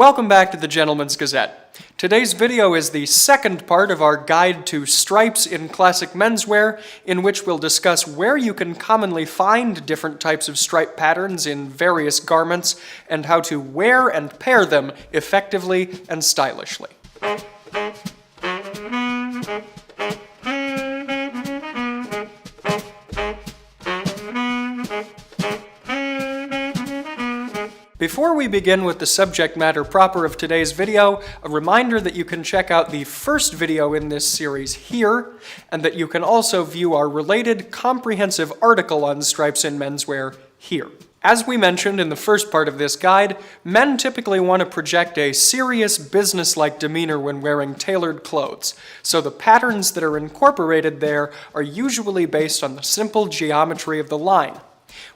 Welcome back to the Gentleman's Gazette. Today's video is the second part of our guide to stripes in classic menswear, in which we'll discuss where you can commonly find different types of stripe patterns in various garments and how to wear and pair them effectively and stylishly. Before we begin with the subject matter proper of today's video, a reminder that you can check out the first video in this series here, and that you can also view our related comprehensive article on stripes in menswear here. As we mentioned in the first part of this guide, men typically want to project a serious business-like demeanor when wearing tailored clothes, so the patterns that are incorporated there are usually based on the simple geometry of the line.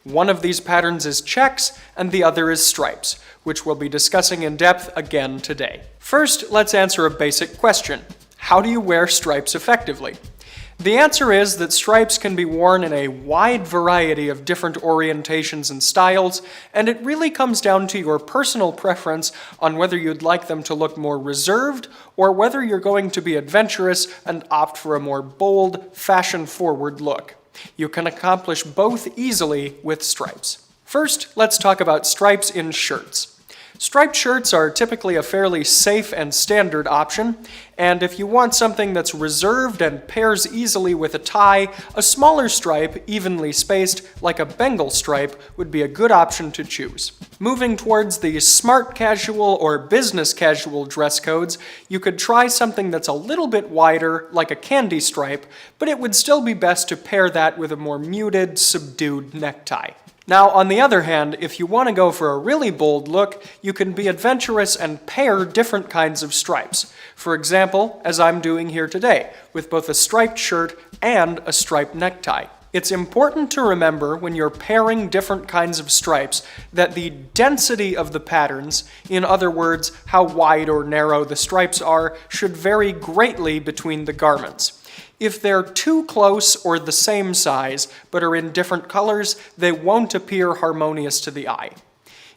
One of these patterns is checks, and the other is stripes, which we'll be discussing in depth again today. First, let's answer a basic question. How do you wear stripes effectively? The answer is that stripes can be worn in a wide variety of different orientations and styles, and it really comes down to your personal preference on whether you'd like them to look more reserved or whether you're going to be adventurous and opt for a more bold, fashion-forward look. You can accomplish both easily with stripes. First, let's talk about stripes in shirts. Striped shirts are typically a fairly safe and standard option, and if you want something that's reserved and pairs easily with a tie, a smaller stripe, evenly spaced, like a Bengal stripe, would be a good option to choose. Moving towards the smart casual or business casual dress codes, you could try something that's a little bit wider, like a candy stripe, but it would still be best to pair that with a more muted, subdued necktie. Now, on the other hand, if you want to go for a really bold look, you can be adventurous and pair different kinds of stripes. For example, as I'm doing here today, with both a striped shirt and a striped necktie. It's important to remember when you're pairing different kinds of stripes that the density of the patterns, in other words, how wide or narrow the stripes are, should vary greatly between the garments. If they're too close or the same size, but are in different colors, they won't appear harmonious to the eye.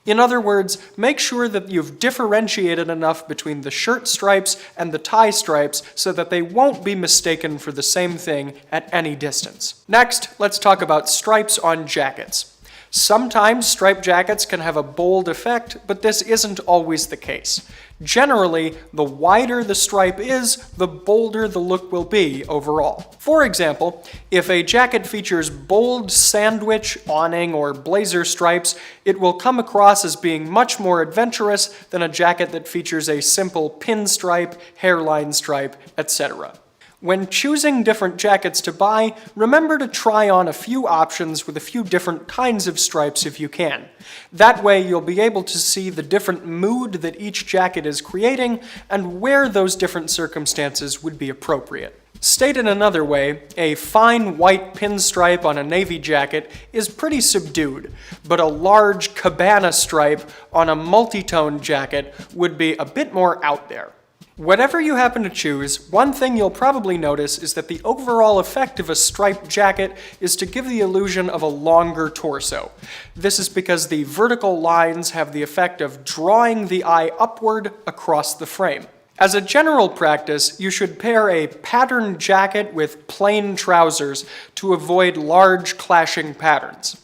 In other words, make sure that you've differentiated enough between the shirt stripes and the tie stripes so that they won't be mistaken for the same thing at any distance. Next, let's talk about stripes on jackets. Sometimes striped jackets can have a bold effect, but this isn't always the case. Generally, the wider the stripe is, the bolder the look will be overall. For example, if a jacket features bold sandwich, awning, or blazer stripes, it will come across as being much more adventurous than a jacket that features a simple pinstripe, hairline stripe, etc. When choosing different jackets to buy, remember to try on a few options with a few different kinds of stripes if you can. That way you'll be able to see the different mood that each jacket is creating and where those different circumstances would be appropriate. Stated another way, a fine white pinstripe on a navy jacket is pretty subdued, but a large cabana stripe on a multi-tone jacket would be a bit more out there. Whatever you happen to choose, one thing you'll probably notice is that the overall effect of a striped jacket is to give the illusion of a longer torso. This is because the vertical lines have the effect of drawing the eye upward across the frame. As a general practice, you should pair a patterned jacket with plain trousers to avoid large clashing patterns.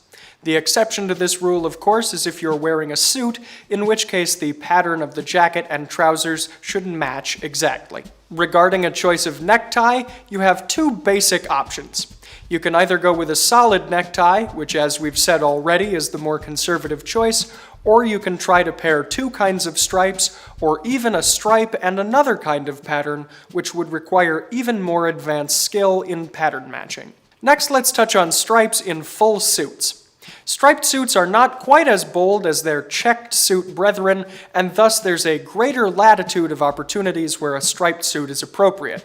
The exception to this rule, of course, is if you're wearing a suit, in which case the pattern of the jacket and trousers should match exactly. Regarding a choice of necktie, you have two basic options. You can either go with a solid necktie, which as we've said already is the more conservative choice, or you can try to pair two kinds of stripes, or even a stripe and another kind of pattern, which would require even more advanced skill in pattern matching. Next, let's touch on stripes in full suits. Striped suits are not quite as bold as their checked suit brethren, and thus there's a greater latitude of opportunities where a striped suit is appropriate.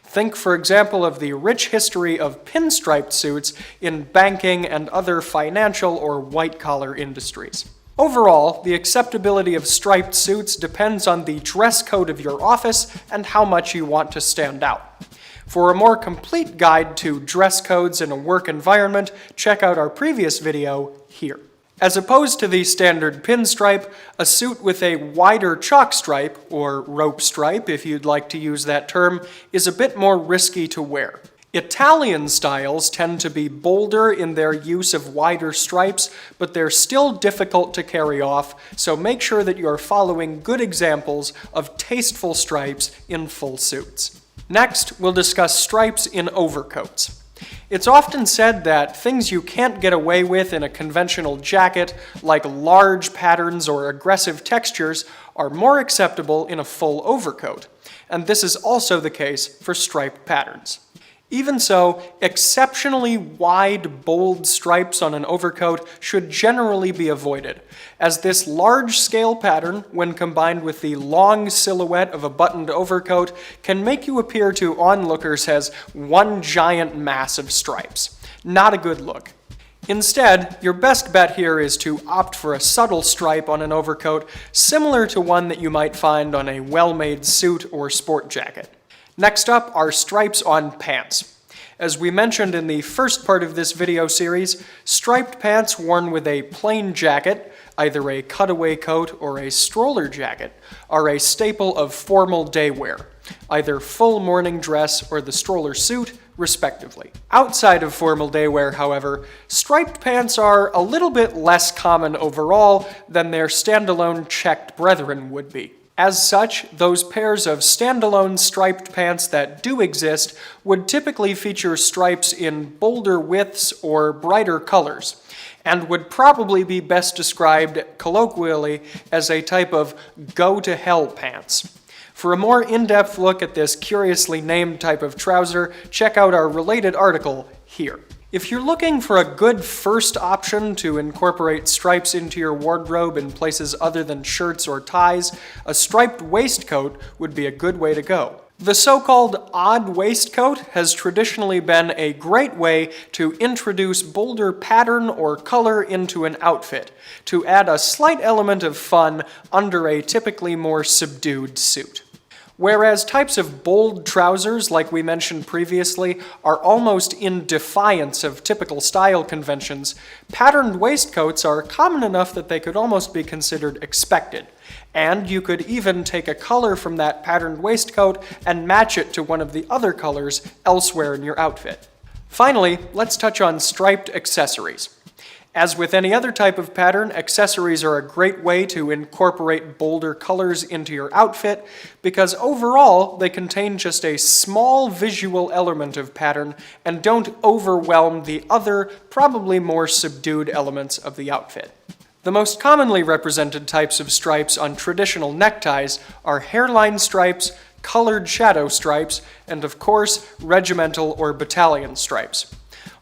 Think, for example, of the rich history of pinstriped suits in banking and other financial or white-collar industries. Overall, the acceptability of striped suits depends on the dress code of your office and how much you want to stand out. For a more complete guide to dress codes in a work environment, check out our previous video here. As opposed to the standard pinstripe, a suit with a wider chalk stripe, or rope stripe if you'd like to use that term, is a bit more risky to wear. Italian styles tend to be bolder in their use of wider stripes, but they're still difficult to carry off, so make sure that you're following good examples of tasteful stripes in full suits. Next, we'll discuss stripes in overcoats. It's often said that things you can't get away with in a conventional jacket, like large patterns or aggressive textures, are more acceptable in a full overcoat, and this is also the case for striped patterns. Even so, exceptionally wide, bold stripes on an overcoat should generally be avoided, as this large-scale pattern, when combined with the long silhouette of a buttoned overcoat, can make you appear to onlookers as one giant mass of stripes. Not a good look. Instead, your best bet here is to opt for a subtle stripe on an overcoat, similar to one that you might find on a well-made suit or sport jacket. Next up are stripes on pants. As we mentioned in the first part of this video series, striped pants worn with a plain jacket, either a cutaway coat or a stroller jacket, are a staple of formal day wear, either full morning dress or the stroller suit, respectively. Outside of formal day wear, however, striped pants are a little bit less common overall than their standalone checked brethren would be. As such, those pairs of standalone striped pants that do exist would typically feature stripes in bolder widths or brighter colors, and would probably be best described colloquially as a type of go-to-hell pants. For a more in-depth look at this curiously named type of trouser, check out our related article here. If you're looking for a good first option to incorporate stripes into your wardrobe in places other than shirts or ties, a striped waistcoat would be a good way to go. The so-called odd waistcoat has traditionally been a great way to introduce bolder pattern or color into an outfit, to add a slight element of fun under a typically more subdued suit. Whereas types of bold trousers, like we mentioned previously, are almost in defiance of typical style conventions, patterned waistcoats are common enough that they could almost be considered expected. And you could even take a color from that patterned waistcoat and match it to one of the other colors elsewhere in your outfit. Finally, let's touch on striped accessories. As with any other type of pattern, accessories are a great way to incorporate bolder colors into your outfit because overall they contain just a small visual element of pattern and don't overwhelm the other, probably more subdued elements of the outfit. The most commonly represented types of stripes on traditional neckties are hairline stripes, colored shadow stripes, and of course, regimental or battalion stripes.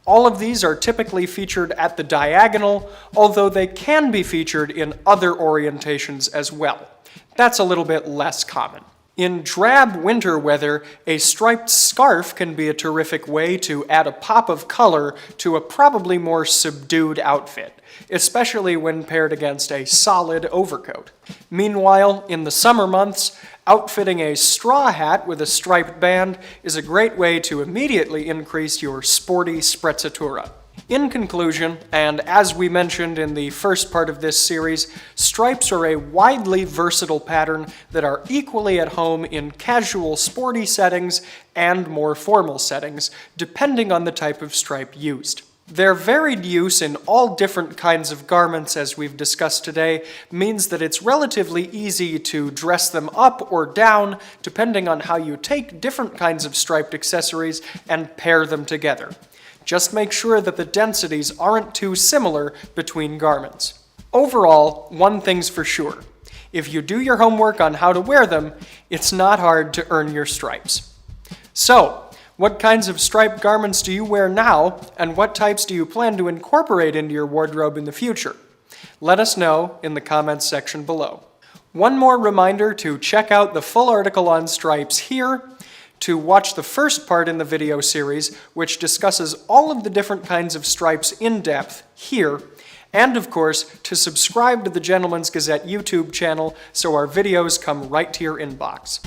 All of these are typically featured at the diagonal, although they can be featured in other orientations as well. That's a little bit less common. In drab winter weather, a striped scarf can be a terrific way to add a pop of color to a probably more subdued outfit, especially when paired against a solid overcoat. Meanwhile, in the summer months, outfitting a straw hat with a striped band is a great way to immediately increase your sporty sprezzatura. In conclusion, and as we mentioned in the first part of this series, stripes are a widely versatile pattern that are equally at home in casual sporty settings and more formal settings, depending on the type of stripe used. Their varied use in all different kinds of garments, as we've discussed today, means that it's relatively easy to dress them up or down depending on how you take different kinds of striped accessories and pair them together. Just make sure that the densities aren't too similar between garments. Overall, one thing's for sure. If you do your homework on how to wear them, it's not hard to earn your stripes. So, what kinds of striped garments do you wear now, and what types do you plan to incorporate into your wardrobe in the future? Let us know in the comments section below. One more reminder to check out the full article on stripes here, to watch the first part in the video series, which discusses all of the different kinds of stripes in depth here, and of course, to subscribe to the Gentleman's Gazette YouTube channel so our videos come right to your inbox.